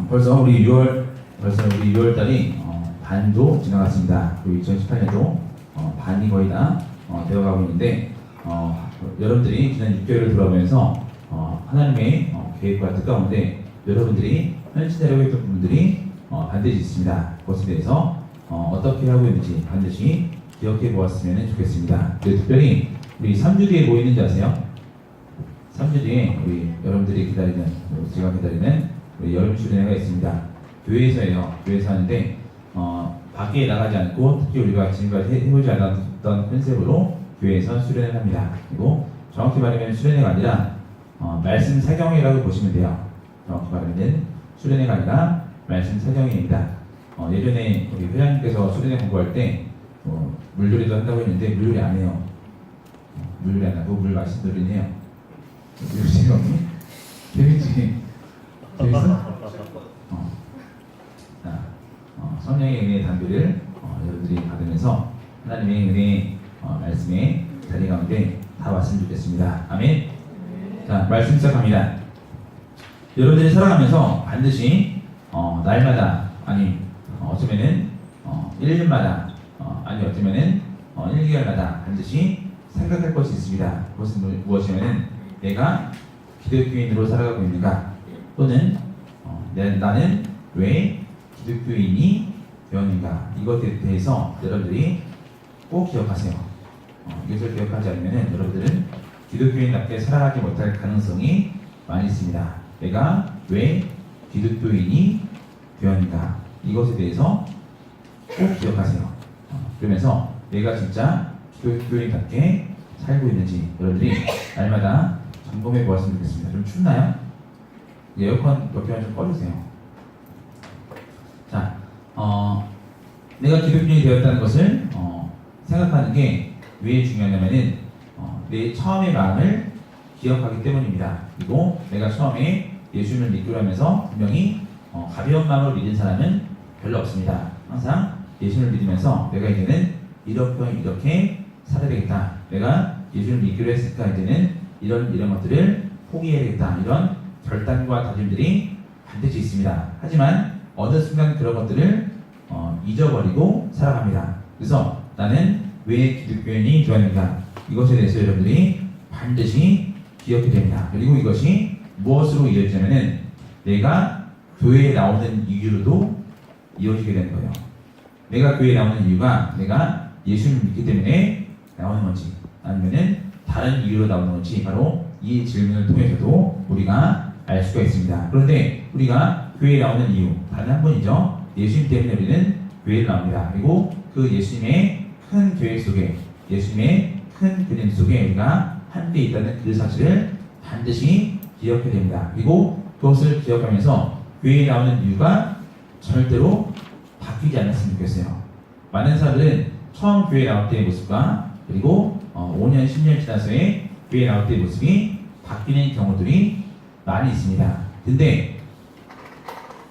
벌써 우리 6월 달이 반도 지나갔습니다. 그리고 2018년도 반이 거의 다 되어가고 있는데 여러분들이 지난 6개월을 돌아보면서 하나님의 계획과 뜻 가운데 여러분들이 현실하려고 했던 부분들이 반드시 있습니다. 그것에 대해서 어떻게 하고 있는지 반드시 기억해 보았으면 좋겠습니다. 특별히 우리 3주 뒤에 뭐 있는지 아세요? 3주 뒤에 우리 여러분들이 기다리는, 제가 기다리는 우리 여름 수련회가 있습니다. 교회에서예요. 교회에서 하는데 밖에 나가지 않고 특히 우리가 지금까지 해보지 않았던 컨셉으로 교회에서 수련을 합니다. 그리고 정확히 말하면 수련회가 아니라 말씀 사경회라고 보시면 돼요. 정확히 말하면 수련회가 아니라 말씀 사경회입니다. 예전에 우리 회장님께서 수련회 공부할 때 물놀이도 한다고 했는데 물놀이 안 해요. 물놀이 안 하고 물 마신 놀이는 해요. 요즘이 없니? 재밌지? 재밌어? 성령의 은혜의 담비를 여러분들이 받으면서 하나님의 은혜의 말씀의 자리 가운데 다 왔으면 좋겠습니다. 아멘. 자, 말씀 시작합니다. 여러분들이 살아가면서 반드시 날마다, 아니 어쩌면은 1년마다, 아니 어쩌면은 1개월마다 반드시 생각할 것이 있습니다. 그것은 무엇이냐면은 내가 기독교인으로 살아가고 있는가, 또는 나는 왜 기독교인이 되었는가, 이것에 대해서 여러분들이 꼭 기억하세요. 이것을 기억하지 않으면 여러분들은 기독교인답게 살아가지 못할 가능성이 많이 있습니다. 내가 왜 기독교인이 되었는가, 이것에 대해서 꼭 기억하세요. 그러면서 내가 진짜 기독교인답게 살고 있는지 여러분들이 날마다 점검해 보았으면 좋겠습니다. 좀 춥나요? 에어컨 몇 개만 좀 꺼주세요. 자, 내가 기독교인이 되었다는 것을 생각하는 게 왜 중요하냐면은 내 처음의 마음을 기억하기 때문입니다. 그리고 내가 처음에 예수님을 믿기로 하면서 분명히 가벼운 마음으로 믿은 사람은 별로 없습니다. 항상 예수님을 믿으면서 내가 이제는 이렇게 살아야 되겠다, 내가 예수님을 믿기로 했으니까 이제는 이런 것들을 포기해야겠다, 이런 결단과 다짐들이 반드시 있습니다. 하지만 어느 순간 그런 것들을 잊어버리고 살아갑니다. 그래서 나는 왜 기독교인이 되었는가, 이것에 대해서 여러분들이 반드시 기억해야 됩니다. 그리고 이것이 무엇으로 이어지냐면은 내가 교회에 나오는 이유로도 이어지게 되는 거예요. 내가 교회에 나오는 이유가 내가 예수님을 믿기 때문에 나오는 건지, 아니면은 다른 이유로 나오는 건지, 바로 이 질문을 통해서도 우리가 알 수가 있습니다. 그런데 우리가 교회에 나오는 이유 단 한 번이죠. 예수님 때문에 우리는 교회를 나옵니다. 그리고 그 예수님의 큰 계획 속에, 예수님의 큰 그림 속에 우리가 함께 있다는 그 사실을 반드시 기억해야 됩니다. 그리고 그것을 기억하면서 교회에 나오는 이유가 절대로 바뀌지 않았으면 좋겠어요. 많은 사람들은 처음 교회에 나올 때의 모습과 그리고 5년, 10년 지나서의 교회에 나올 때의 모습이 바뀌는 경우들이 많이 있습니다. 근데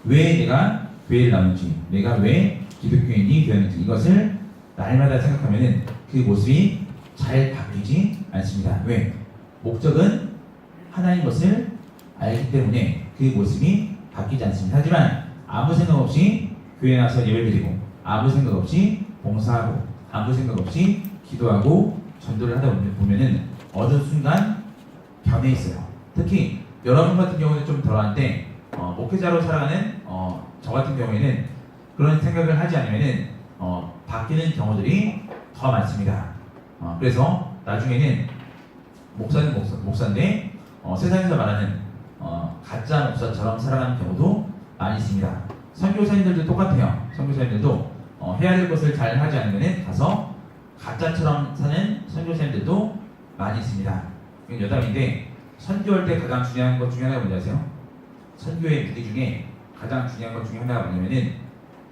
왜 내가 교회를 나오는지, 내가 왜 기독교인이 되었는지, 이것을 날마다 생각하면 그 모습이 잘 바뀌지 않습니다. 왜? 목적은 하나인 것을 알기 때문에 그 모습이 바뀌지 않습니다. 하지만 아무 생각 없이 교회에 나와서 예배드리고, 아무 생각 없이 봉사하고, 아무 생각 없이 기도하고 전도를 하다 보면은 어느 순간 변해 있어요. 특히 여러분 같은 경우는 좀 덜한데 목회자로 살아가는 저 같은 경우에는 그런 생각을 하지 않으면은 바뀌는 경우들이 더 많습니다. 그래서 나중에는 목사는 목사인데 세상에서 말하는 가짜 목사처럼 살아가는 경우도 많이 있습니다. 선교사님들도 똑같아요. 선교사님들도 해야 될 것을 잘 하지 않으면 가서 가짜처럼 사는 선교사님들도 많이 있습니다. 이건 여담인데, 선교할 때 가장 중요한 것 중에 하나가 뭔지 아세요? 선교의 무기 중에 가장 중요한 것 중에 하나가 뭐냐면은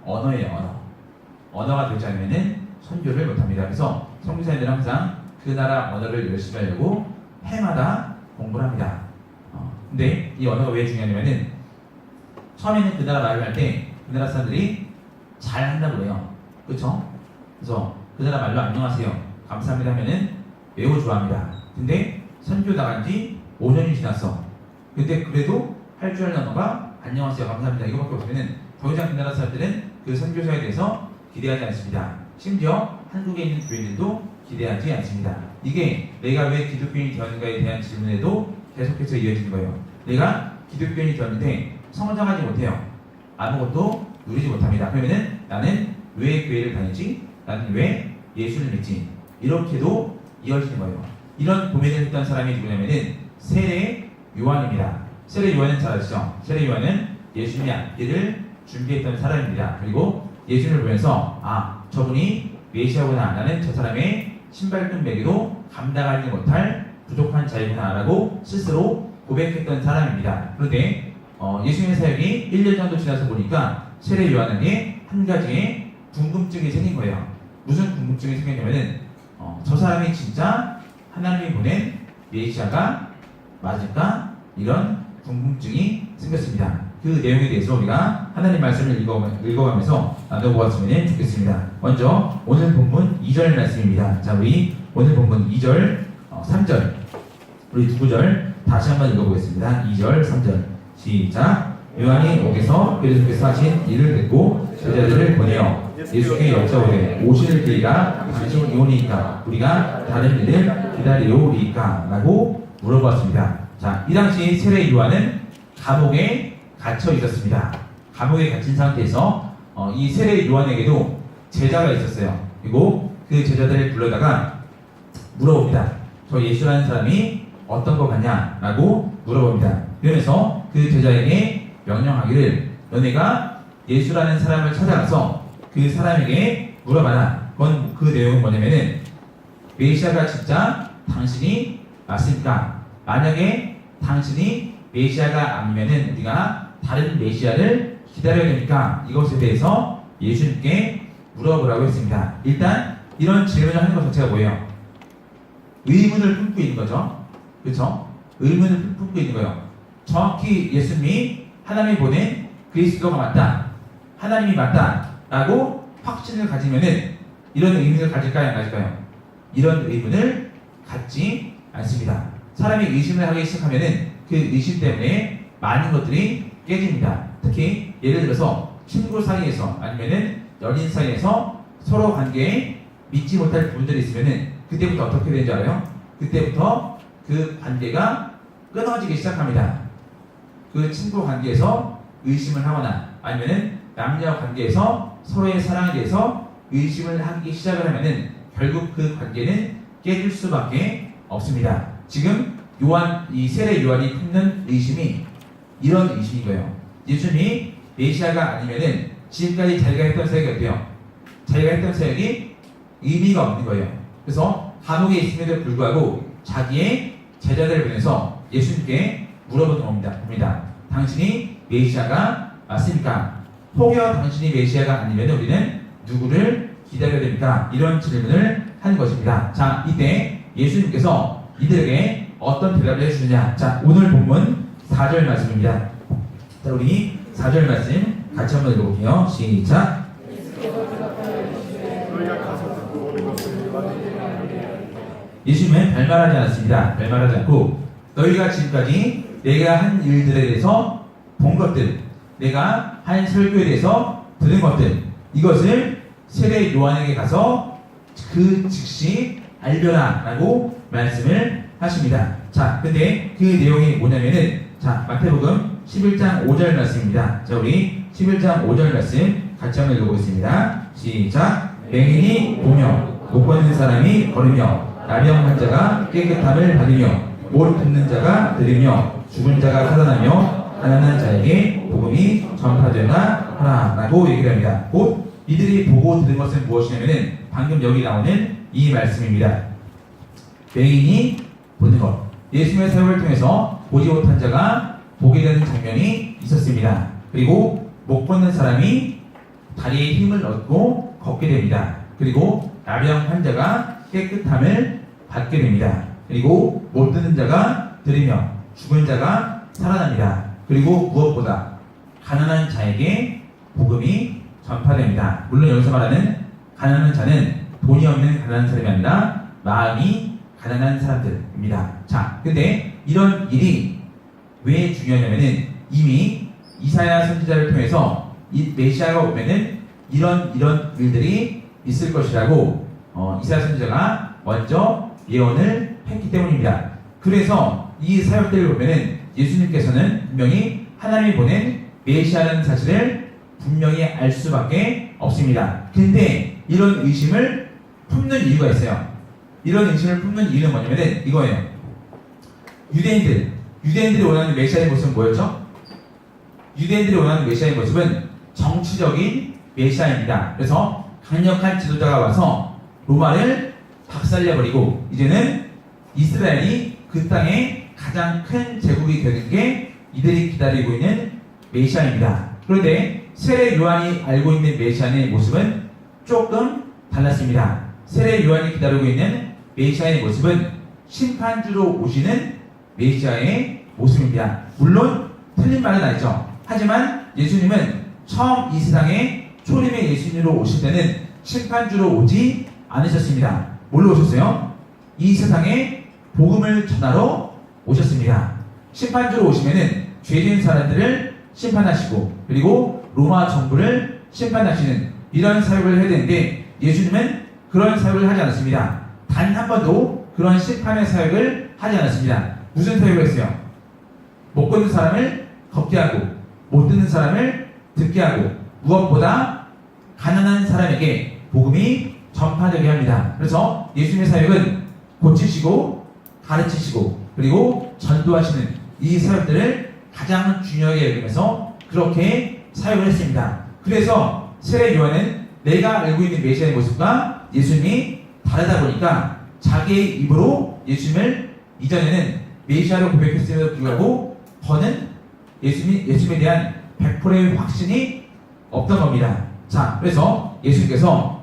언어예요. 언어가 되지 않으면은 선교를 못합니다. 그래서 선교사님들은 항상 그 나라 언어를 열심히 하려고 해마다 공부를 합니다. 근데 이 언어가 왜 중요하냐면은 처음에는 그 나라 말을 할 때 그 나라 사람들이 잘 한다고 그래요. 그렇죠? 그래서 그 나라 말로 안녕하세요, 감사합니다 하면은 매우 좋아합니다. 근데 선교 나간 지 5년이 지났어. 근데 그래도 할 줄 아는 언어가 안녕하세요, 감사합니다 이거밖에 없으면은 더 이상 그 나라 사람들은 그 선교사에 대해서 기대하지 않습니다. 심지어 한국에 있는 교인들도 기대하지 않습니다. 이게 내가 왜 기독교인이 되었는가에 대한 질문에도 계속해서 이어지는 거예요. 내가 기독교인이 되었는데 성장하지 못해요. 아무것도 누리지 못합니다. 그러면은 나는 왜 교회를 다니지? 나는 왜 예수를 믿지? 이렇게도 이어지는 거예요. 이런 고민을 했던 사람이 누구냐면은 세례 요한입니다. 세례 요한은 잘 아시죠? 세례 요한은 예수님의 앞길을 준비했던 사람입니다. 그리고 예수님을 보면서 저분이 메시아구나, 나는 저 사람의 신발끈 매기도 감당하지 못할 부족한 자이구나 라고 스스로 고백했던 사람입니다. 그런데 예수님의 사역이 1년 정도 지나서 보니까 세례 요한에게 한 가지의 궁금증이 생긴 거예요. 무슨 궁금증이 생겼냐면은 저 사람이 진짜 하나님이 보낸 메시아가 맞을까? 이런 궁금증이 생겼습니다. 그 내용에 대해서 우리가 하나님 말씀을 읽어가면서 나눠보았으면 좋겠습니다. 먼저 오늘 본문 2절 말씀입니다. 자, 우리 오늘 본문 2절, 3절 우리 두 구절 다시 한번 읽어보겠습니다. 2절, 3절 시작. 요한이 옥에서 예수께서 하신 일을 듣고 제자들을 보내어 예수께 여쭤오되 오실 때가 당신 이오니이까 우리가 다른 일을 기다리오리이까 라고 물어보았습니다. 자, 이 당시 세례 요한은 감옥에 갇혀 있었습니다. 감옥에 갇힌 상태에서 이 세례 요한에게도 제자가 있었어요. 그리고 그 제자들을 불러다가 물어봅니다. 저 예수라는 사람이 어떤 것 같냐? 라고 물어봅니다. 그러면서 그 제자에게 명령하기를 너네가 예수라는 사람을 찾아가서 그 사람에게 물어봐라. 그건 그 내용은 뭐냐면은 메시아가 진짜 당신이 맞습니까? 만약에 당신이 메시아가 아니면은 우리가 다른 메시아를 기다려야 됩니까? 이것에 대해서 예수님께 물어보라고 했습니다. 일단 이런 질문을 하는 것 자체가 뭐예요? 의문을 품고 있는 거죠. 그렇죠? 의문을 품고 있는 거예요. 정확히 예수님이 하나님이 보낸 그리스도가 맞다, 하나님이 맞다 라고 확신을 가지면은 이런 의문을 가질까요? 안 가질까요? 이런 의문을 갖지 않습니다. 사람이 의심을 하기 시작하면은 그 의심 때문에 많은 것들이 깨집니다. 특히 예를 들어서 친구 사이에서 아니면은 연인 사이에서 서로 관계에 믿지 못할 부분들이 있으면은 그때부터 어떻게 되는지 알아요? 그때부터 그 관계가 끊어지기 시작합니다. 그 친구 관계에서 의심을 하거나 아니면은 남녀 관계에서 서로의 사랑에 대해서 의심을 하기 시작을 하면은 결국 그 관계는 깨질 수밖에 없습니다. 지금 이 세례 요한이 품는 의심이 이런 의심인 거예요. 예수님이 메시아가 아니면은 지금까지 자기가 했던 사역이 어때요? 자기가 했던 사역이 의미가 없는 거예요. 그래서 감옥에 있음에도 불구하고 자기의 제자들을 보내서 예수님께 물어보는 겁니다. 당신이 메시아가 맞습니까? 혹여 당신이 메시아가 아니면 우리는 누구를 기다려야 됩니까? 이런 질문을 한 것입니다. 자, 이때 예수님께서 이들에게 어떤 대답을 해주느냐? 자, 오늘 본문 4절 말씀입니다. 자, 우리 4절 말씀 같이 한번 읽어볼게요. 시작. 예수님은 별말하지 않았습니다. 별말하지 않고 너희가 지금까지 내가 한 일들에 대해서 본 것들, 내가 한 설교에 대해서 들은 것들, 이것을 세례 요한에게 가서 그 즉시 알려라 라고 말씀을 하십니다. 자, 근데 그 내용이 뭐냐면은 자, 마태복음 11장 5절 말씀입니다. 자, 우리 11장 5절 말씀 같이 한번 읽어보겠습니다. 시작. 맹인이 보며 못 걷는 사람이 걸으며 나병 환자가 깨끗함을 받으며 못 듣는 자가 들으며 죽은 자가 살아나며 가난한 자에게 복음이 전파되나 하라 라고 얘기를 합니다. 곧 이들이 보고 들은 것은 무엇이냐면은 방금 여기 나오는 이 말씀입니다. 맹인이 보는 것. 예수님의 사역을 통해서 보지 못한 자가 보게 되는 장면이 있었습니다. 그리고 못 걷는 사람이 다리에 힘을 얻고 걷게 됩니다. 그리고 나병 환자가 깨끗함을 받게 됩니다. 그리고 못 듣는 자가 들으며 죽은 자가 살아납니다. 그리고 무엇보다 가난한 자에게 복음이 전파됩니다. 물론 여기서 말하는 가난한 자는 돈이 없는 가난한 사람이 아니라 마음이 가난한 사람들입니다. 자, 근데 이런 일이 왜 중요하냐면은 이미 이사야 선지자를 통해서 이 메시아가 오면은 이런 일들이 있을 것이라고 이사야 선지자가 먼저 예언을 했기 때문입니다. 그래서 이 사역들을 보면은 예수님께서는 분명히 하나님이 보낸 메시아라는 사실을 분명히 알 수밖에 없습니다. 근데 이런 의심을 품는 이유가 있어요. 이런 의심을 품는 이유는 뭐냐면은 이거예요. 유대인들이 원하는 메시아의 모습은 뭐였죠? 유대인들이 원하는 메시아의 모습은 정치적인 메시아입니다. 그래서 강력한 지도자가 와서 로마를 박살내버리고 이제는 이스라엘이 그 땅의 가장 큰 제국이 되는 게 이들이 기다리고 있는 메시아입니다. 그런데 세례 요한이 알고 있는 메시아의 모습은 조금 달랐습니다. 세례 요한이 기다리고 있는 메시아의 모습은 심판주로 오시는 메시아의 모습입니다. 물론 틀린 말은 아니죠. 하지만 예수님은 처음 이 세상에 초림의 예수님으로 오실 때는 심판주로 오지 않으셨습니다. 뭘로 오셨어요? 이 세상에 복음을 전하러 오셨습니다. 심판주로 오시면은 죄진 사람들을 심판하시고 그리고 로마 정부를 심판하시는 이런 사역을 해야 되는데 예수님은 그런 사역을 하지 않았습니다. 단 한 번도 그런 심판의 사역을 하지 않았습니다. 무슨 사역을 했어요? 못 걷는 사람을 걷게 하고 못 듣는 사람을 듣게 하고 무엇보다 가난한 사람에게 복음이 전파되게 합니다. 그래서 예수님의 사역은 고치시고 가르치시고 그리고 전도하시는 이 사역들을 가장 중요하게 여기면서 그렇게 사역을 했습니다. 그래서 세례 요한은 내가 알고 있는 메시아의 모습과 예수님이 다르다 보니까 자기의 입으로 예수님을 이전에는 메시아로 고백했음에도 불구하고 더는 예수님에 대한 100%의 확신이 없던 겁니다. 자, 그래서 예수님께서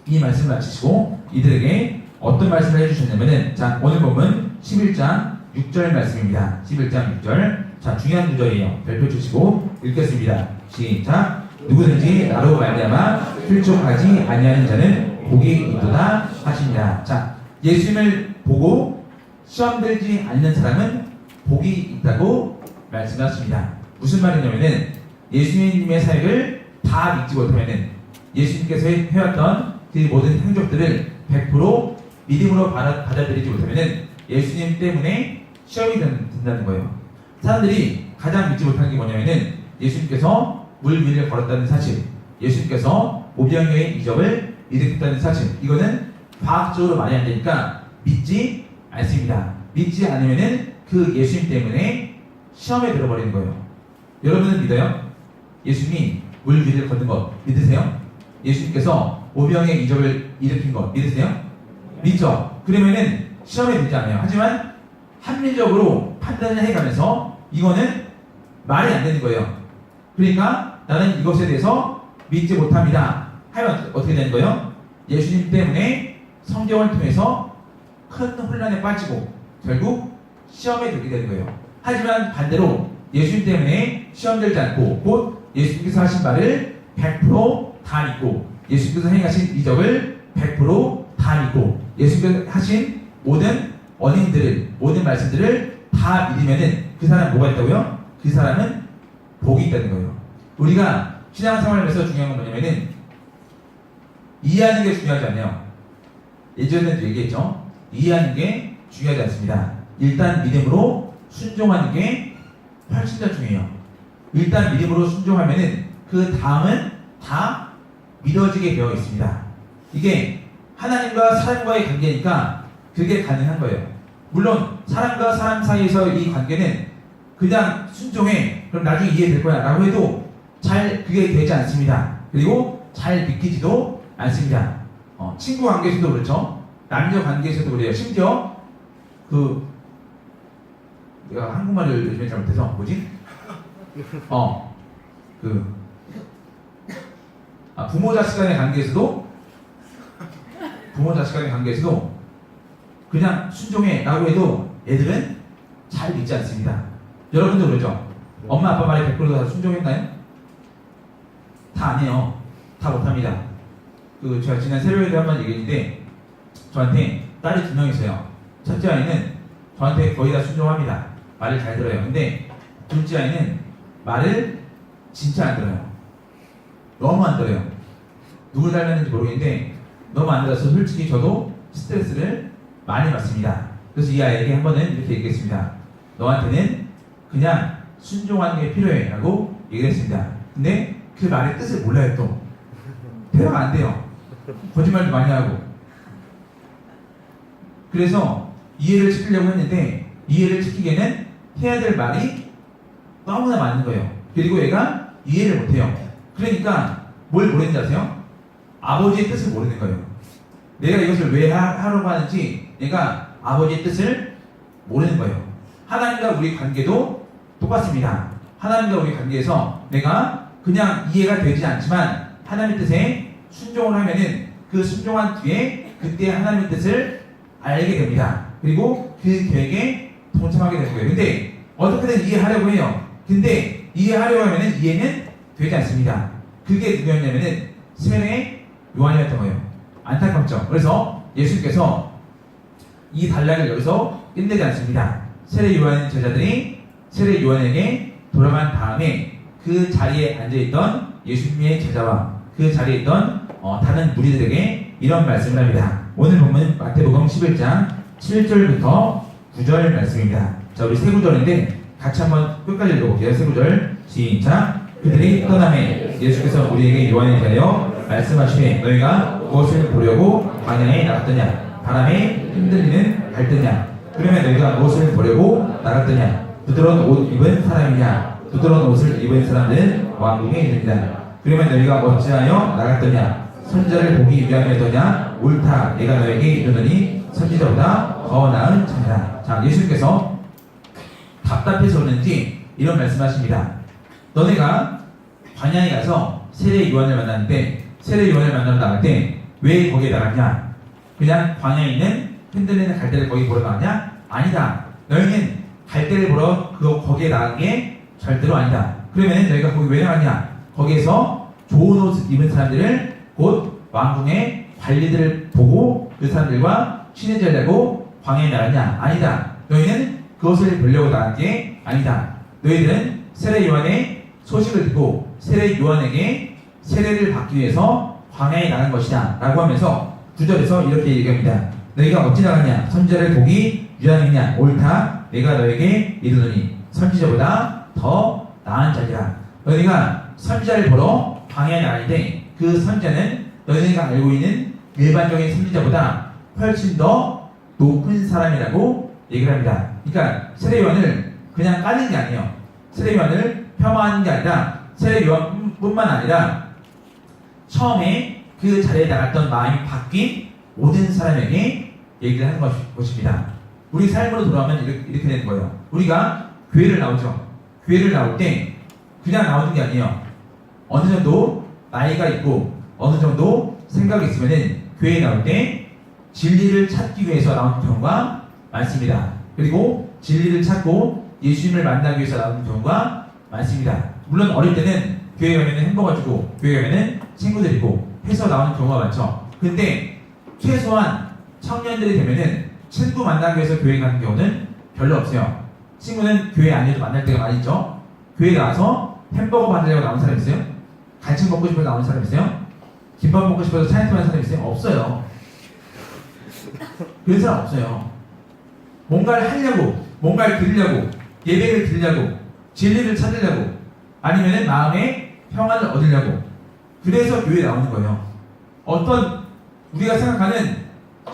이 말씀을 마치시고 이들에게 어떤 말씀을 해주셨냐면은 자, 오늘 본문 11장 6절 말씀입니다. 11장 6절. 자, 중요한 구절이에요. 별표 주시고 읽겠습니다. 시작. 누구든지 나로 말미암아 필족하지 아니하는 자는 복이 있도다 하시니라. 자, 예수님을 보고 시험 들지 않는 사람은 복이 있다고 말씀하십니다. 무슨 말이냐면은 예수님의 사역을 다 믿지 못하면은 예수님께서 해왔던 그 모든 행적들을 100% 믿음으로 받아들이지 못하면은 예수님 때문에 시험이 된다는 거예요. 사람들이 가장 믿지 못하는 게 뭐냐면은 예수님께서 물 위를 걸었다는 사실, 예수님께서 오병이어의 이적을 일으켰다는 사실, 이거는 과학적으로 말이 안 되니까 믿지 않습니다. 믿지 않으면은 그 예수님 때문에 시험에 들어버리는 거예요. 여러분은 믿어요? 예수님이 물 위를 걷는 것 믿으세요? 예수님께서 오병이어의 이적을 일으킨 것 믿으세요? 믿죠? 그러면은 시험에 들지 않아요. 하지만 합리적으로 판단을 해가면서 이거는 말이 안 되는 거예요. 그러니까 나는 이것에 대해서 믿지 못합니다. 하면 어떻게 되는 거예요? 예수님 때문에 성경을 통해서 큰 혼란에 빠지고 결국 시험에 들게 되는 거예요. 하지만 반대로 예수님 때문에 시험 들지 않고 곧 예수님께서 하신 말을 100%다 믿고 예수님께서 행하신 이적을 100%다 믿고 예수님께서 하신 모든 원인들을 모든 말씀들을 다 믿으면은 그 사람은 뭐가 있다고요? 그 사람은 복이 있다는 거예요. 우리가 신앙생활에서 중요한 건 뭐냐면은 이해하는 게 중요하지 않아요. 예전에도 얘기했죠. 이해하는 게 중요하지 않습니다. 일단 믿음으로 순종하는 게 훨씬 더 중요해요. 일단 믿음으로 순종하면은 그 다음은 다 믿어지게 되어 있습니다. 이게 하나님과 사람과의 관계니까 그게 가능한 거예요. 물론 사람과 사람 사이에서 이 관계는 그냥 순종해 그럼 나중에 이해될 거야 라고 해도 잘 그게 되지 않습니다. 그리고 잘 믿기지도 않습니다. 친구 관계에서도 그렇죠. 남녀 관계에서도 그래요. 심지어 내가 한국말을 요즘에 잘못해서 뭐지? 부모 자식 간의 관계에서도 그냥 순종해 라고 해도 애들은 잘 믿지 않습니다. 여러분도 그러죠? 엄마 아빠 말에 100% 다 순종했나요? 다 안 해요. 다 못합니다. 제가 지난 세례회 때 한 번 얘기했는데 저한테 딸이 2명 있어요. 첫째 아이는 저한테 거의 다 순종합니다. 말을 잘 들어요. 근데 둘째 아이는 말을 진짜 안 들어요. 너무 안 들어요. 누굴 닮았는지 모르겠는데 너무 안 들어서 솔직히 저도 스트레스를 많이 받습니다. 그래서 이 아이에게 한 번은 이렇게 얘기했습니다. 너한테는 그냥 순종하는 게 필요해 라고 얘기를 했습니다. 근데 그 말의 뜻을 몰라요. 또 대화가 안 돼요. 거짓말도 많이 하고. 그래서 이해를 시키려고 했는데 이해를 시키기에는 해야 될 말이 너무나 많은 거예요. 그리고 얘가 이해를 못해요. 그러니까 뭘 모르는지 아세요? 아버지의 뜻을 모르는 거예요. 내가 이것을 왜 하려고 하는지 얘가 아버지의 뜻을 모르는 거예요. 하나님과 우리 관계도 똑같습니다. 하나님과 우리 관계에서 내가 그냥 이해가 되지 않지만 하나님의 뜻에 순종을 하면은 그 순종한 뒤에 그때 하나님의 뜻을 알게 됩니다. 그리고 그 계획에 동참하게 되는 거예요. 근데 어떻게든 이해하려고 해요. 근데 이해하려고 하면은 이해는 되지 않습니다. 그게 누구였냐면은 세례 요한이었던 거예요. 안타깝죠. 그래서 예수님께서 이 단락을 여기서 끝내지 않습니다. 세례 요한 제자들이 세례 요한에게 돌아간 다음에 그 자리에 앉아있던 예수님의 제자와 그 자리에 있던 다른 무리들에게 이런 말씀을 합니다. 오늘 본문 마태복음 11장 7절부터 9절 말씀입니다. 자, 우리 세 구절인데 같이 한번 끝까지 읽어볼게요. 세 구절 시작. 그들이 떠나매 예수께서 우리에게 요한에 대하여 말씀하시되 너희가 무엇을 보려고 광야에 나갔더냐? 바람에 흔들리는 갈대냐? 그러면 너희가 무엇을 보려고 나갔더냐? 부드러운 옷 입은 사람이냐? 부드러운 옷을 입은 사람들은 왕궁에 있느니라. 그러면 너희가 어찌하여 나갔더냐? 선지자를 보기 위함이었더냐? 옳다. 내가 너에게 이르노니 선지자보다 더 나은 자니라. 자, 예수님께서 답답해서 오는지 이런 말씀하십니다. 너네가 광야에 가서 세례 요한을 만났는데 세례 요한을 만나러 나갈 때 왜 거기에 나갔냐? 그냥 광야에 있는 흔들리는 갈대를 거기 보러 나갔냐? 아니다. 너희는 갈대를 보러 거기에 나간 게 절대로 아니다. 그러면 너희가 거기 왜 나갔냐? 거기에서 좋은 옷 입은 사람들을 곧 왕궁의 관리들을 보고 그 사람들과 친해지려고 광야에 나갔냐? 아니다. 너희는 그것을 보려고 나간 게 아니다. 너희들은 세례 요한의 소식을 듣고 세례 요한에게 세례를 받기 위해서 광야에 나간 것이다 라고 하면서 9절에서 이렇게 얘기합니다. 너희가 어찌 나갔냐? 선지자를 보기 위함이냐? 옳다. 내가 너에게 이르노니 선지자보다 더 나은 자니라. 너희가 선지자를 보러 광야에 나갈 때 그 선지자는 너희가 알고 있는 일반적인 선지자보다 훨씬 더 높은 사람이라고 얘기를 합니다. 그러니까 세례 요한을 그냥 까는 게 아니에요. 세례 요한을 폄하하는 게 아니라 세례 요한뿐만 아니라 처음에 그 자리에 나갔던 마음이 바뀐 모든 사람에게 얘기를 하는 것입니다. 우리 삶으로 돌아오면 이렇게 되는 거예요. 우리가 교회를 나오죠. 교회를 나올 때 그냥 나오는 게 아니에요. 어느 정도 나이가 있고 어느 정도 생각이 있으면은 교회에 나올 때 진리를 찾기 위해서 나오는 경우가 많습니다. 그리고 진리를 찾고 예수님을 만나기 위해서 나오는 경우가 많습니다. 물론 어릴 때는 교회 가면은 햄버거 주고 교회 가면은 친구들 있고 해서 나오는 경우가 많죠. 근데 최소한 청년들이 되면은 친구 만나기 위해서 교회 가는 경우는 별로 없어요. 친구는 교회 안에도 만날 때가 많이 있죠. 교회 나와서 햄버거 받으려고 나온 사람 있어요? 간식 먹고 싶어서 나온 사람 있어요? 김밥 먹고 싶어서 차이트만 사람 있어요? 없어요. 그런 사람 없어요. 뭔가를 하려고, 뭔가를 드리려고, 예배를 드리려고, 진리를 찾으려고, 아니면은 마음의 평안을 얻으려고. 그래서 교회에 나오는 거예요. 어떤 우리가 생각하는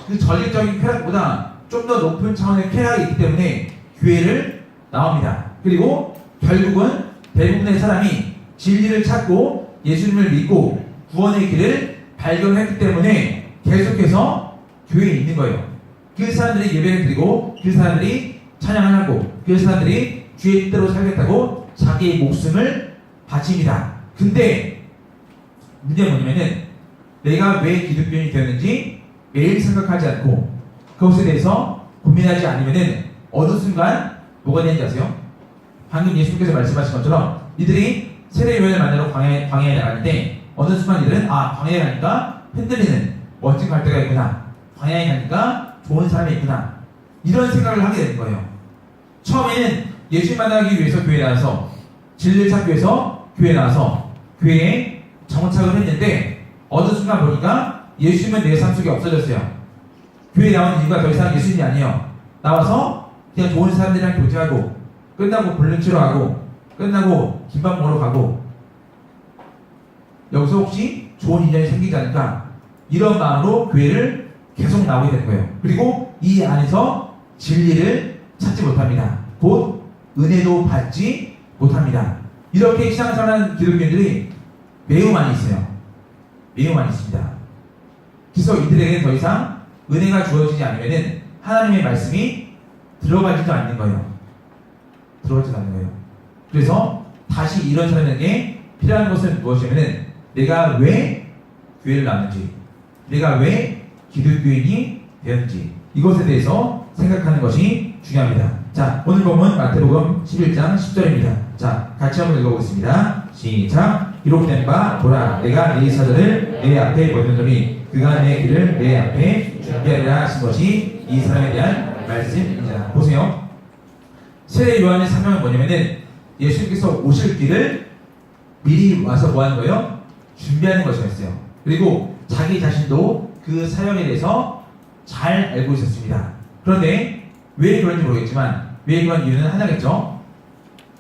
그 전립적인 쾌락보다 좀 더 높은 차원의 쾌락이 있기 때문에 교회를 나옵니다. 그리고 결국은 대부분의 사람이 진리를 찾고 예수님을 믿고 구원의 길을 발견했기 때문에 계속해서 교회에 있는 거예요. 그 사람들이 예배를 드리고 그 사람들이 찬양을 하고 그 사람들이 주의 뜻대로 살겠다고 자기의 목숨을 바칩니다. 근데 문제는 뭐냐면은 내가 왜 기독교인이 되었는지 매일 생각하지 않고 그것에 대해서 고민하지 않으면은 어느 순간 뭐가 되는지 아세요? 방금 예수님께서 말씀하신 것처럼 이들이 세례 요한을 만나러 광야에 나가는데 어느 순간 이들은 광야에 가니까 흔들리는 멋진 갈대가 있구나, 광야에 가니까 좋은 사람이 있구나, 이런 생각을 하게 되는 거예요. 처음에는 예수님 만나기 위해서 교회에 나와서 진리를 찾기 위해서 교회에 나와서 교회에 정착을 했는데 어느 순간 보니까 예수님은 내 삶 속에 없어졌어요. 교회에 나오는 이유가 더 이상 예수님이 아니에요. 나와서 그냥 좋은 사람들이랑 교제하고 끝나고 볼링 치러 가고 끝나고 김밥 먹으러 가고 여기서 혹시 좋은 인연이 생기지 않을까 이런 마음으로 교회를 계속 나오게 되는 거예요. 그리고 이 안에서 진리를 찾지 못합니다. 곧 은혜도 받지 못합니다. 이렇게 신앙생활하는 기독교인들이 매우 많이 있어요. 매우 많이 있습니다. 그래서 이들에게는 더 이상 은혜가 주어지지 않으면 하나님의 말씀이 들어가지도 않는 거예요. 들어가지도 않는 거예요. 그래서 다시 이런 사람에게 필요한 것은 무엇이냐면 내가 왜 교회를 나왔는지, 내가 왜 기독교인이 되었는지 이것에 대해서 생각하는 것이 중요합니다. 자, 오늘 본문 마태복음 11장 10절입니다. 자, 같이 한번 읽어보겠습니다. 시작. 기록된 바 보라, 내가 네 사자를 내 앞에 보내노니 그가 내 길을 내 앞에 준비하리라 하신 것이 이 사람에 대한 말씀입니다. 보세요. 세례 요한의 사명은 뭐냐면은 예수님께서 오실 길을 미리 와서 뭐 하는 거예요? 준비하는 것이었어요. 그리고 자기 자신도 그 사명에 대해서 잘 알고 있었습니다. 그런데 왜 그런지 모르겠지만 왜 그런 이유는 하나겠죠.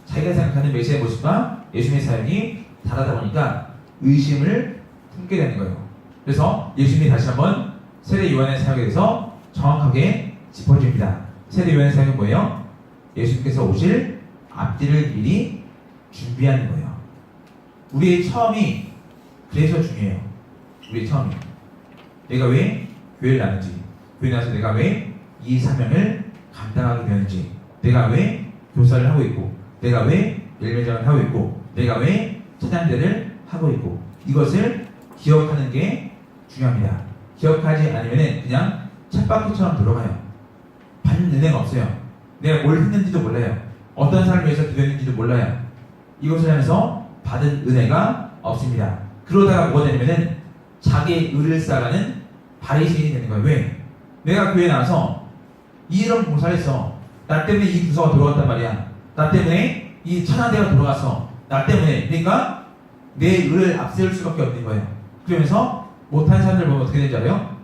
자기가 생각하는 메시아의 모습과 예수님의 사역이 다르다 보니까 의심을 품게 되는 거예요. 그래서 예수님이 다시 한번 세례 요한의 사역에 대해서 정확하게 짚어줍니다. 세례 요한의 사역은 뭐예요? 예수님께서 오실 앞뒤를 미리 준비하는 거예요. 우리의 처음이 그래서 중요해요. 우리의 처음이. 내가 왜 교회를 나는지, 교회 나서 내가 왜 이 사명을 감당하게 되는지, 내가 왜 교사를 하고 있고, 내가 왜 열매장을 하고 있고, 내가 왜 찬양대를 하고 있고, 이것을 기억하는 게 중요합니다. 기억하지 않으면 그냥 쳇바퀴처럼 들어가요. 받는 은혜가 없어요. 내가 뭘 했는지도 몰라요. 어떤 사람을 위해서 기도했는지도 몰라요. 이것을 하면서 받은 은혜가 없습니다. 그러다가 뭐가 되냐면은 자기의 의를 쌓아가는 바리새인이 되는 거예요. 왜? 내가 교회에 나와서 이런 봉사를 했어. 나 때문에 이 부서가 돌아갔단 말이야. 나 때문에 이 찬양대가 돌아갔어. 나 때문에. 그러니까 내 의를 앞세울 수밖에 없는 거예요. 그러면서 못한 사람들 보면 어떻게 되는지 알아요?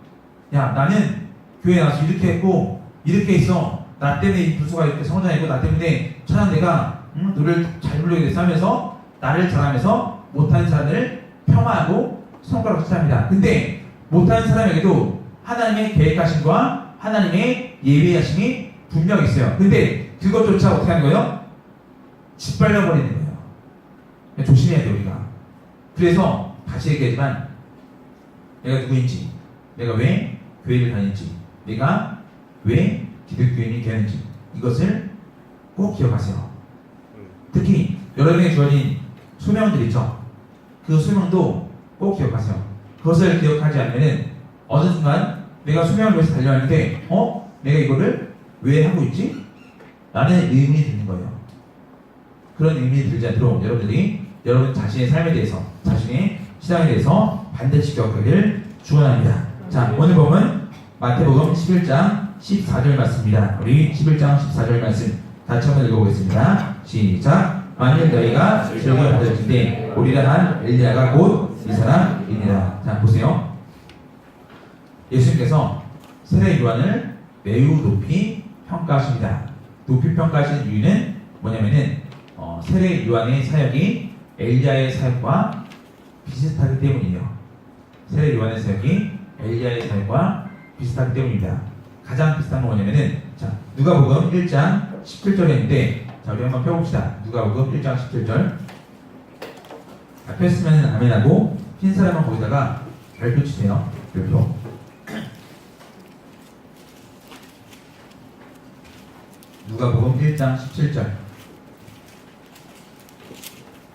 야, 나는 교회에 나와서 이렇게 했고 이렇게 했어. 나 때문에 이 부서가 이렇게 성장했고 나 때문에 찬양대가 노래를 잘 부르게 됐어 하면서 나를 자랑하면서 못한 사람을 폄하하고 손가락을 치합니다. 근데 못한 사람에게도 하나님의 계획하심과 하나님의 예비하심이 분명히 있어요. 근데 그것조차 어떻게 하는 거예요? 짓밟아버리는 거예요. 조심해야 돼 우리가. 그래서 다시 얘기하지만 내가 누구인지, 내가 왜 교회를 다니는지, 내가 왜 기독교인이 되는지 이것을 꼭 기억하세요. 특히 여러분에게 주어진 소명들 있죠. 그 소명도 꼭 기억하세요. 그것을 기억하지 않으면 어느 순간 내가 소명을 위해서 달려왔는데 내가 이거를 왜 하고 있지? 라는 의문이 드는 거예요. 그런 의문이 들지 않도록 여러분들이 여러분 자신의 삶에 대해서, 자신의 신앙에 대해서 반드시 기억하기를 축원합니다. 자, 오늘 보면 마태복음 11장 14절 말씀입니다. 우리 11장 14절 말씀 같이 한번 읽어보겠습니다. 시작. 만일 너희가 즐거워 받을진대 오리라 한 엘리야가 곧 이 사람이니라. 자, 보세요. 예수님께서 세례 요한을 매우 높이 평가하십니다. 높이 평가하시는 이유는 뭐냐면은 세례 요한의 사역이 엘리야의 사역과 비슷하기 때문이에요. 세례 요한의 사역이 엘리야의 사역과 비슷하기 때문입니다. 가장 비슷한 건 뭐냐면은 자, 누가복음 1장 17절인데 자, 우리 한번 펴봅시다. 누가복음 1장 17절. 다 폈으면 아멘하고 핀 사람은 거기다가 별표 치세요. 별표. 누가복음 1장 17절.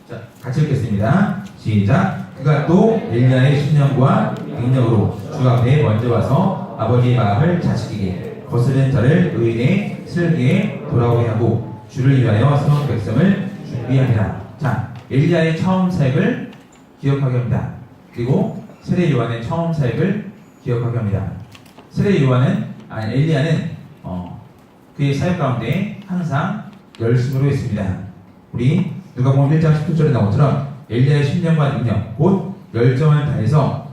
자, 같이 읽겠습니다. 시작. 그가 또 엘리야의 신령과 능력으로 주 앞에 먼저 와서 아버지의 마음을 자식에게 거스른 자를 의인의 슬기에 돌아오게 하고 주를 위하여 세운 백성을 준비하리라. 자, 엘리야의 처음 사역을 기억하게 합니다. 그리고 세례 요한의 처음 사역을 기억하게 합니다. 세례 요한은 엘리야는 그의 사역 가운데 항상 열심으로 했습니다. 우리 누가복음 1장 19절에 나온 것처럼 엘리야의 10년과 능력 곧 열정을 다해서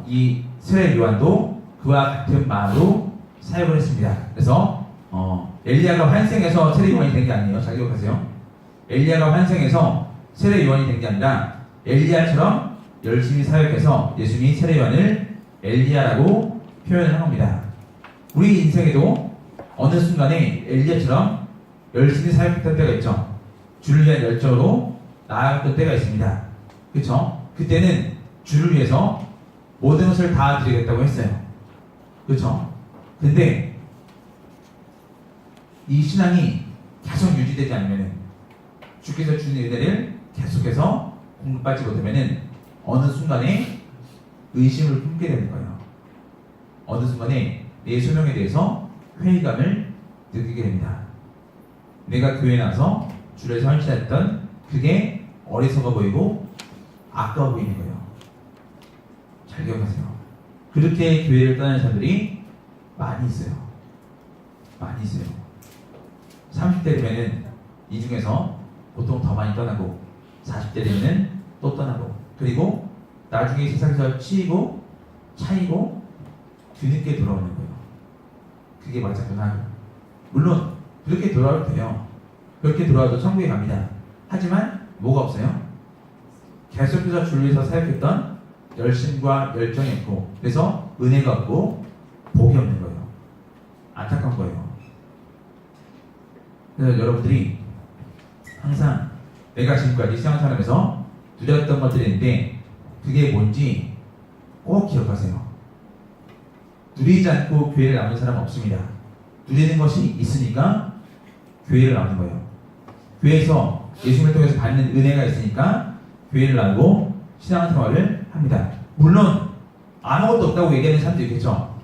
이 세례 요한도 그와 같은 마음으로 사역을 했습니다. 그래서 엘리야가 환생해서 세례 요한이 된 게 아니에요. 잘 기억하세요. 엘리야가 환생해서 세례 요한이 된 게 아니라 엘리야처럼 열심히 사역해서 예수님이 세례 요한을 엘리야라고 표현을 한 겁니다. 우리 인생에도 어느 순간에 엘리야처럼 열심히 사역했던 때가 있죠. 주를 위한 열정으로 나아갔던 때가 있습니다. 그렇죠? 그때는 주를 위해서 모든 것을 다 드리겠다고 했어요. 그렇죠? 근데 이 신앙이 계속 유지되지 않으면, 주께서 주는 은혜를 계속해서 공급받지 못하면 어느 순간에 의심을 품게 되는 거예요. 어느 순간에 내 소명에 대해서 회의감을 느끼게 됩니다. 내가 교회에 나서 주를 헌신했던 그게 어리석어 보이고 아까워 보이는 거예요. 잘 기억하세요. 그렇게 교회를 떠나는 사람들이 많이 있어요. 많이 있어요. 30대 되면은 이 중에서 보통 더 많이 떠나고, 40대 되면은 또 떠나고, 그리고 나중에 세상에서 치이고 차이고 뒤늦게 돌아오는 거예요. 그게 맞았구나. 물론 그렇게 돌아와도 돼요. 그렇게 돌아와도 천국에 갑니다. 하지만 뭐가 없어요? 계속해서 주를 위해서 사역했던 열심과 열정이 있고, 그래서 은혜가 없고 복이 없는 거예요. 안타까운 거예요. 그래서 여러분들이 항상 내가 지금까지 신앙생활하면서 누렸던 것들이 있는데 그게 뭔지 꼭 기억하세요. 누리지 않고 교회를 나오는 사람은 없습니다. 누리는 것이 있으니까 교회를 나오는 거예요. 교회에서 예수님을 통해서 받는 은혜가 있으니까 교회를 나오고 신앙생활을 합니다. 물론 아무것도 없다고 얘기하는 사람도 있겠죠.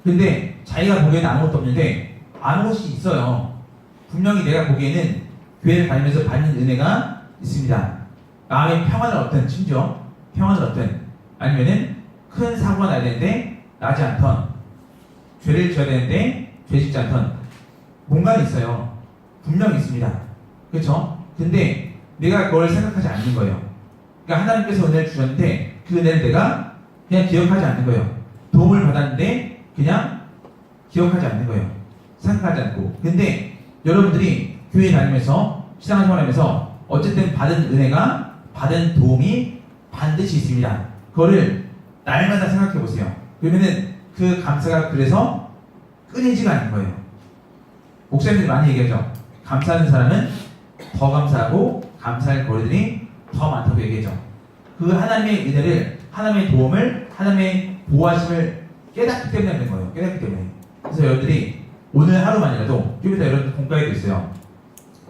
근데 자기가 보기에는 아무것도 없는데 아무것이 있어요. 분명히 내가 보기에는 교회를 다니면서 받는 은혜가 있습니다. 마음의 평안을 얻든, 심지어 평안을 얻든, 아니면은 큰 사고가 나야 되는데 나지 않던, 죄를 지어야 되는데 죄 짓지 않던 뭔가 있어요. 분명히 있습니다. 그렇죠? 근데 내가 그걸 생각하지 않는 거예요. 그러니까 하나님께서 은혜를 주셨는데 그 은혜를 내가 그냥 기억하지 않는 거예요. 도움을 받았는데 그냥 기억하지 않는 거예요. 생각하지 않고. 근데 여러분들이 교회 다니면서 신앙생활하면서 어쨌든 받은 은혜가, 받은 도움이 반드시 있습니다. 그거를 날마다 생각해 보세요. 그러면은 그 감사가 그래서 끊이지가 않는 거예요. 목사님들이 많이 얘기하죠. 감사하는 사람은 더 감사하고 감사할 거리들이 더 많다고 얘기하죠. 그 하나님의 은혜를, 하나님의 도움을, 하나님의 보호하심을 깨닫기 때문에 하는 거예요. 깨닫기 때문에. 그래서 여러분들이 오늘 하루만이라도, 좀 이따 여러분 공과에도 있어요.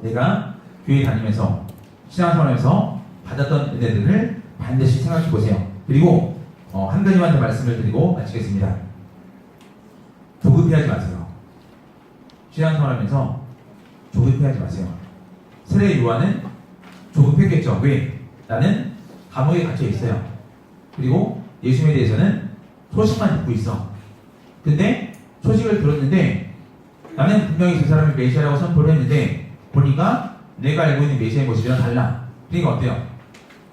내가 교회 다니면서 신앙생활하면서 받았던 은혜들을 반드시 생각해 보세요. 그리고 한 가지만 더 말씀을 드리고 마치겠습니다. 조급해하지 마세요. 신앙생활하면서 조급해하지 마세요. 세례 요한은 조급했겠죠. 왜? 나는 감옥에 갇혀 있어요. 그리고 예수님에 대해서는 소식만 듣고 있어. 근데 소식을 들었는데 나는 분명히 그 사람이 메시아라고 선포를 했는데 보니까 내가 알고 있는 메시아의 모습이랑 달라. 그러니까 어때요?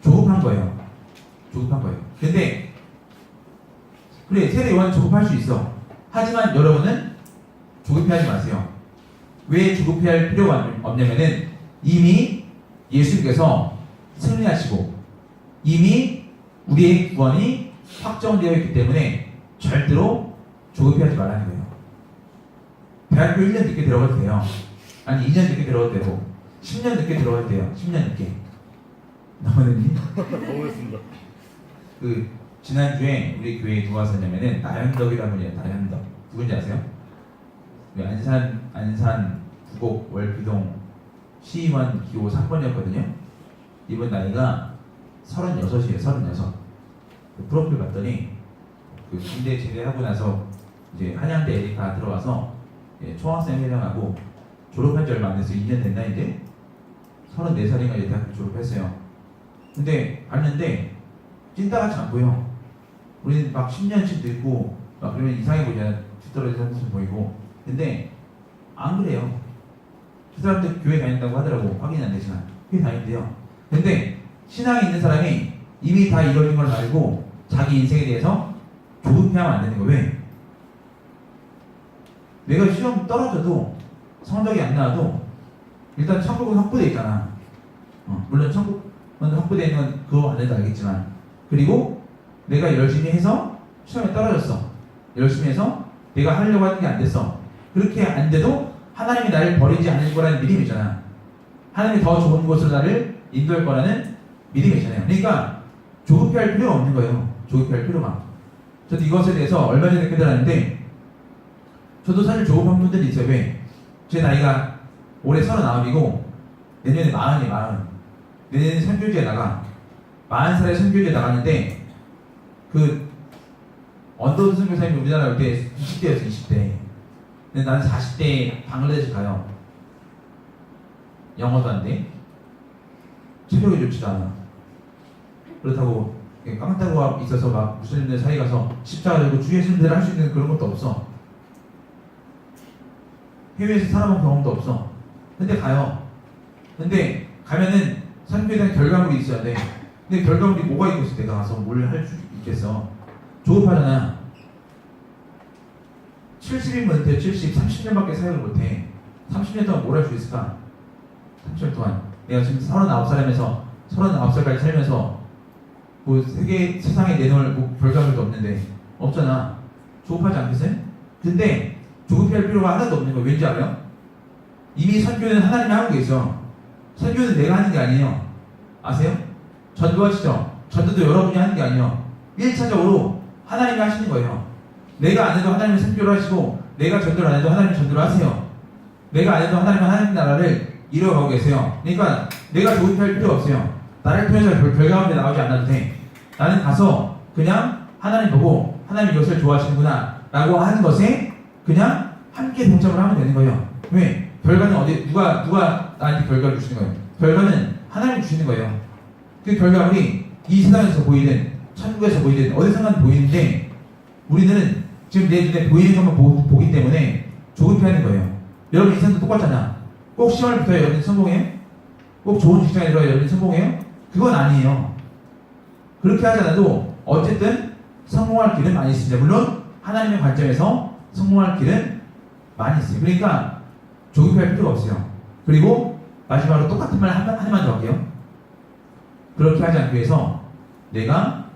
조급한 거예요. 조급한 거예요. 근데 그래, 세례 요한은 조급할 수 있어. 하지만 여러분은 조급해하지 마세요. 왜 조급해할 필요가 없냐면은 이미 예수님께서 승리하시고 이미 우리의 구원이 확정되어 있기 때문에 절대로 조급해하지 말라는 거예요. 대학교 1년 늦게 들어가도 돼요. 아니 2년 늦게 들어가도 되고 10년 늦게 들어가도 돼요. 10년 늦게. 너무했니? 너무했습니다. 지난주에 우리 교회에 누가 왔었냐면은 나현덕이라는 분이에요. 나현덕. 누군지 아세요? 안산 구곡 월비동 시의원 기호 3번이었거든요. 이분 나이가 36이에요. 36. 프로필 봤더니 군대 제대하고 나서 이제 한양대 에리카 들어와서 총학생 회장하고 졸업한 지 얼마 안 됐어요. 2년 됐나 이제? 34살인가 이제 대학교 졸업했어요. 근데 봤는데 찐따같이 안 보여. 우리는 막 10년씩 늙고 막 그러면 이상해 보이잖아. 뒤떨어진 모습 보이고. 근데 안 그래요. 그 사람들 교회 다닌다고 하더라고. 확인 안 되지만. 교회 다닌대요. 근데 신앙이 있는 사람이 이미 다 이루어진 걸 알고 자기 인생에 대해서 조급해하면 안 되는 거예요. 왜? 내가 시험 떨어져도 성적이 안 나와도 일단 천국은 확보되어 있잖아. 물론 천국은 확보되어 있는 건 그거 안 해도 알겠지만, 그리고 내가 열심히 해서 시험에 떨어졌어. 열심히 해서 내가 하려고 하는 게 안 됐어. 그렇게 안 돼도 하나님이 나를 버리지 않을 거라는 믿음이 있잖아. 하나님이 더 좋은 곳으로 나를 인도할 거라는 믿음이 있잖아요. 그러니까 조급해할 필요가 없는 거예요. 조급해할 필요가. 저도 이것에 대해서 얼마 전에 깨달았는데, 저도 사실 조급한 분들이 있어요. 왜? 제 나이가 올해 39이고 내년에 40. 내년에 선교지에 나가. 40살에 선교지에 나갔는데, 그 언더우드 선교사님이 우리나라 올 때 20대였어. 20대. 근데 나는 40대에 방글라데시 가요. 영어도 안 돼. 체력이 좋지도 않아. 그렇다고 깡따구가 있어서 막 무슬림들 사이 가서 십자가 들고 주 예수님들 할 수 있는 그런 것도 없어. 해외에서 살아본 경험도 없어. 근데 가요. 근데 가면은 선교에 대한 결과물이 있어야 돼. 근데 결과물이 뭐가 있겠어? 내가 가서 뭘 할 수 있겠어? 조급하잖아. 70이면 돼. 70, 30년밖에 사역을 못해. 30년 동안 뭘 할 수 있을까? 30년 동안. 내가 지금 39살이면서 39살까지 살면서 뭐 세상에 내놓을 뭐 결과물도 없는데 없잖아. 조급하지 않겠어요? 근데 조급해할 필요가 하나도 없는 거예요. 왠지 알아요? 이미 선교는 하나님이 하고 계셔. 선교는 내가 하는 게 아니에요. 아세요? 전도하시죠? 전도도 여러분이 하는 게 아니에요. 1차적으로 하나님이 하시는 거예요. 내가 안 해도 하나님이 선교를 하시고, 내가 전도를 안 해도 하나님이 전도를 하세요. 내가 안 해도 하나님은 하나님 나라를 이루어가고 계세요. 그러니까 내가 조급할 필요 없어요. 나를 통해서 결과물이 나오지 않아도 돼. 나는 가서 그냥 하나님 보고 하나님 이것을 좋아하시는구나 라고 하는 것에 그냥 함께 동참을 하면 되는 거예요. 왜? 결과는 어디 누가 나한테 결과를 주시는 거예요? 결과는 하나님이 주시는 거예요. 그 결과물이 이 세상에서 보이든 천국에서 보이든 어디선가 보이는데, 우리는 지금 내 눈에 보이는 것만 보기 때문에 조급해하는 거예요. 여러분 인생도 똑같잖아. 꼭 시험을 붙어야 여러분이 성공해요? 꼭 좋은 직장에 들어야 여러분이 성공해요? 그건 아니에요. 그렇게 하지 않아도 어쨌든 성공할 길은 많이 있습니다. 물론 하나님의 관점에서 성공할 길은 많이 있어요. 그러니까 조급할 필요가 없어요. 그리고 마지막으로 똑같은 말 하나만 더 할게요. 그렇게 하지 않기 위해서 내가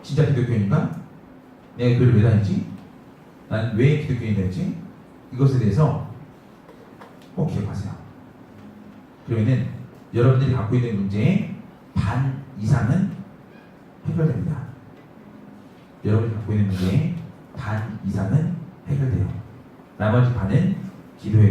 진짜 기독교인인가? 내가 교회를 왜 다녔지? 난 왜 기독교인이 됐지? 이것에 대해서 꼭 기억하세요. 그러면은 여러분들이 갖고 있는 문제의 반 이상은 해결됩니다. 여러분이 갖고 있는 문제의 반 이상은 해결돼요. 나머지 반은 기도에